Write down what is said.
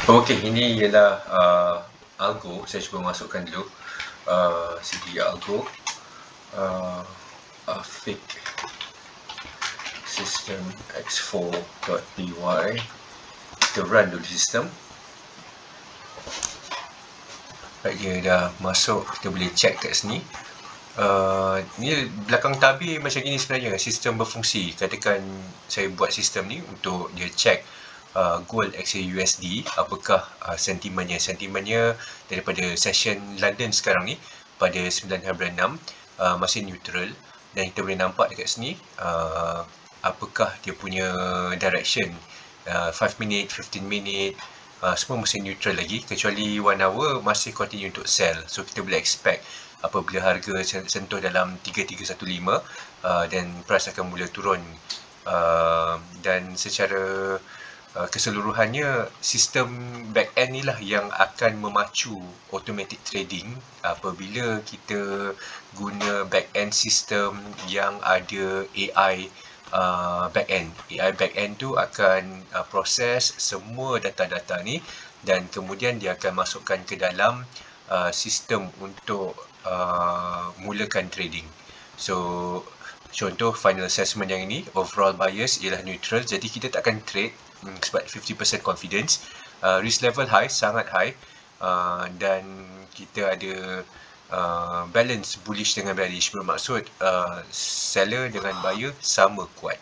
Okey, ini ialah algo. Saya cuba masukkan dulu segi algo fake system x4.py. Kita run dulu sistem. Baik, dia dah masuk, kita boleh check kat sini. Ni belakang tabir macam gini sebenarnya, sistem berfungsi. Katakan saya buat sistem ni untuk dia check gold XAUSD, apakah sentimennya daripada session London sekarang ni pada 9/6 masih neutral, dan kita boleh nampak dekat sini apakah dia punya direction 5 minit, 15 minit, semua masih neutral lagi, kecuali 1 hour masih continue untuk sell. So kita boleh expect apabila harga sentuh dalam 3315 dan price akan mula turun, dan secara keseluruhannya sistem back end ni lah yang akan memacu automatic trading apabila kita guna back end sistem yang ada AI back end. AI back end tu akan proses semua data-data ni dan kemudian dia akan masukkan ke dalam sistem untuk mulakan trading. So contoh final assessment yang ini, overall bias ialah neutral, jadi kita tak akan trade sebab 50% confidence. Risk level high, sangat high, dan kita ada balance bullish dengan bearish, bermaksud seller dengan buyer sama kuat.